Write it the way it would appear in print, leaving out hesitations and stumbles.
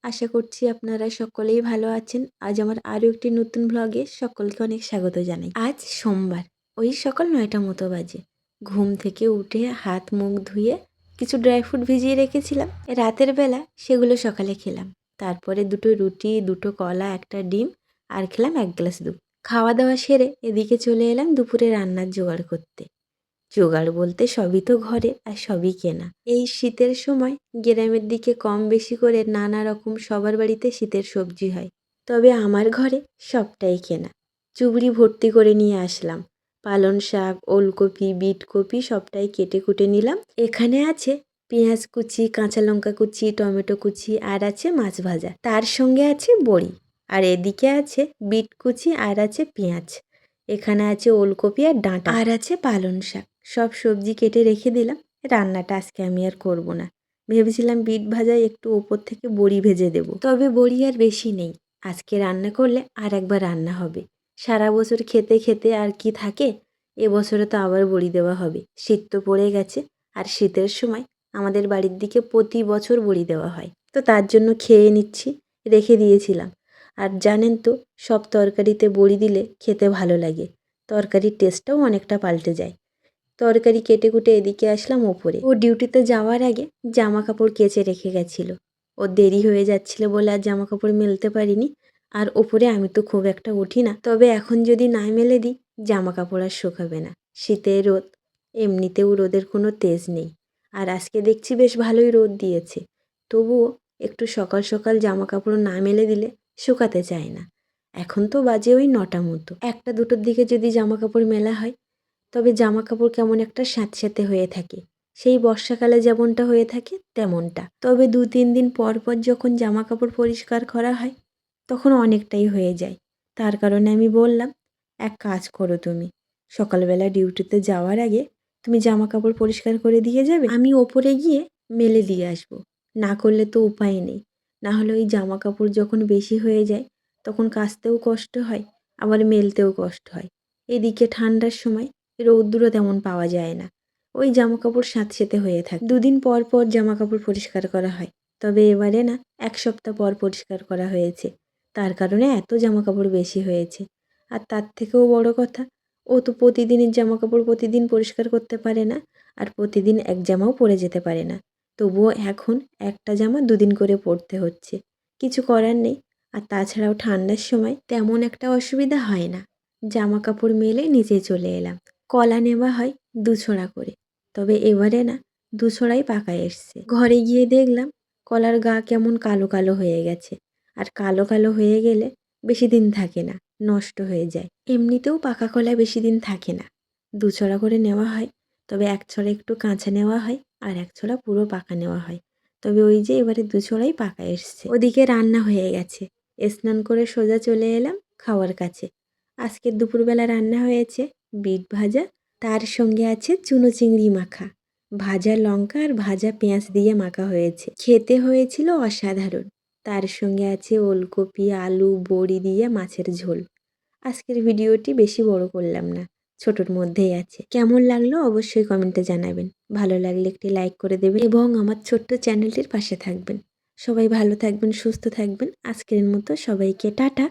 আশা করছি আপনারা সকলেই ভালো আছেন। আজ আমার আরও একটি নতুন ভ্লগে সকলকে অনেক স্বাগত জানাই। আজ সোমবার, ওই সকাল ৯টা মতো বাজে। ঘুম থেকে উঠে হাত মুখ ধুয়ে কিছু ড্রাই ফ্রুট ভিজিয়ে রেখেছিলাম, রাতের বেলা সেগুলো সকালে খেলাম। তারপরে দুটো রুটি, দুটো কলা, একটা ডিম আর খেলাম 1 গ্লাস দুধ। খাওয়া দাওয়া সেরে এদিকে চলে এলাম দুপুরে রান্নার জোগাড় করতে। জোগাড় বলতে সবই তো ঘরে আর সবই কেনা। এই শীতের সময় গ্রামের দিকে কম বেশি করে নানা রকম সবার বাড়িতে শীতের সবজি হয়, তবে আমার ঘরে সবটাই কেনা। চুবড়ি ভর্তি করে নিয়ে আসলাম। পালং শাক, ওলকপি, বিটকপি সবটাই কেটে কুটে নিলাম। এখানে আছে পেঁয়াজ কুচি, কাঁচা লঙ্কা কুচি, টমেটো কুচি আর আছে মাছ ভাজা, তার সঙ্গে আছে বড়ি। আর এদিকে আছে বিট কুচি আর আছে পেঁয়াজ। এখানে আছে ওলকপি আর ডাঁটা আর আছে পালং শাক। সব সবজি কেটে রেখে দিলাম। রান্নাটা আজকে আমি আর করব না। ভেবেছিলাম বিট ভাজায় একটু ওপর থেকে বড়ি ভেজে দেব, তবে বড়ি আর বেশি নেই। আজকে রান্না করলে আর একবার রান্না হবে। সারা বছর খেতে খেতে আর কি থাকে, এবছরে তো আবার বড়ি দেওয়া হবে। শীত তো পড়ে গেছে, আর শীতের সময় আমাদের বাড়ির দিকে প্রতি বছর বড়ি দেওয়া হয়, তো তার জন্য খেয়ে নিচ্ছি। রেখে দিয়েছিলাম। আর জানেন তো, সব তরকারিতে বড়ি দিলে খেতে ভালো লাগে, তরকারির টেস্টটাও অনেকটা পাল্টে যায়। তরকারি কেটে কুটে এদিকে আসলাম ওপরে। ও ডিউটিতে যাওয়ার আগে জামা কাপড় কেচে রেখে গেছিল। ও দেরি হয়ে যাচ্ছিল বলে আর জামা কাপড় মেলতে পারিনি। আর ওপরে আমি তো খুব একটা উঠি না, তবে এখন যদি না মেলে দিই জামা কাপড় আর শুকাবে না। শীতের রোদ, এমনিতেও রোদের কোনো তেজ নেই। আর আজকে দেখছি বেশ ভালোই রোদ দিয়েছে, তবুও একটু সকাল সকাল জামা কাপড় না মেলে দিলে শুকাতে চায় না। এখন তো বাজে ওই 9টা মতো। 1টা 2টোর দিকে যদি জামা কাপড় মেলা হয়, তবে জামা কাপড় কেমন একটা স্যাঁতস্যাঁতে হয়ে থাকে, সেই বর্ষাকালে যেমনটা হয়ে থাকে তেমনটা। তবে 2-3 দিন পর পর যখন জামা কাপড় পরিষ্কার করা হয় তখন অনেকটাই হয়ে যায়। তার কারণে আমি বললাম, এক কাজ করো, তুমি সকালবেলা ডিউটিতে যাওয়ার আগে তুমি জামা কাপড় পরিষ্কার করে দিয়ে যাবে, আমি ওপরে গিয়ে মেলে দিয়ে আসবো। না করলে তো উপায় নেই, না হলে ওই জামা কাপড় যখন বেশি হয়ে যায় তখন কাচতেও কষ্ট হয়, আবার মেলতেও কষ্ট হয়। এদিকে ঠান্ডার সময় রৌদ্র তেমন পাওয়া যায় না, ওই জামা কাপড় স্যাঁতসেঁতে হয়ে থাকে। 2 দিন পর পর জামা কাপড় পরিষ্কার করা হয়, তবে এবারে না 1 সপ্তাহ পর পরিষ্কার করা হয়েছে। তার কারণে এত জামা কাপড় বেশি হয়েছে। আর তার থেকেও বড় কথা, ও তো প্রতিদিনের জামা কাপড় প্রতিদিন পরিষ্কার করতে পারে না, আর প্রতিদিন এক জামাও পরে যেতে পারে না। তবুও এখন একটা জামা 2 দিন করে পরতে হচ্ছে, কিছু করার নেই। আর তাছাড়াও ঠান্ডার সময় তেমন একটা অসুবিধা হয় না। জামা কাপড় মেলে নিচে চলে এলাম। কলা নেওয়া হয় 2 ছড়া করে, তবে এবারে না 2 ছড়াই পাকা এসছে। ঘরে গিয়ে দেখলাম কলার গা কেমন কালো কালো হয়ে গেছে, আর কালো কালো হয়ে গেলে বেশি দিন থাকে না, নষ্ট হয়ে যায়। এমনিতেও পাকা কলা বেশি দিন থাকে না। 2 ছড়া করে নেওয়া হয়, তবে 1 ছড়া একটু কাঁচা নেওয়া হয় আর 1 ছড়া পুরো পাকা নেওয়া হয়। তবে ওই যে এবারে 2 ছড়াই পাকা এসছে। ওদিকে রান্না হয়ে গেছে, স্নান করে সোজা চলে এলাম খাওয়ার কাছে। আজকের দুপুরবেলা রান্না হয়েছে বিট ভাজা, তার সঙ্গে আছে চুনো চিংড়ি মাখা। ভাজা লঙ্কা আর ভাজা পেঁয়াজ দিয়ে মাখা হয়েছে, খেতে হয়েছিল অসাধারণ। তার সঙ্গে আছে ওলকপি, আলু, বড়ি দিয়ে মাছের ঝোল। আজকের ভিডিওটি বেশি বড় করলাম না, ছোটোর মধ্যেই আছে। কেমন লাগলো অবশ্যই কমেন্টে জানাবেন। ভালো লাগলে একটি লাইক করে দেবেন এবং আমার ছোট্ট চ্যানেলটির পাশে থাকবেন। সবাই ভালো থাকবেন, সুস্থ থাকবেন। আজকের মতো সবাইকে টাটা।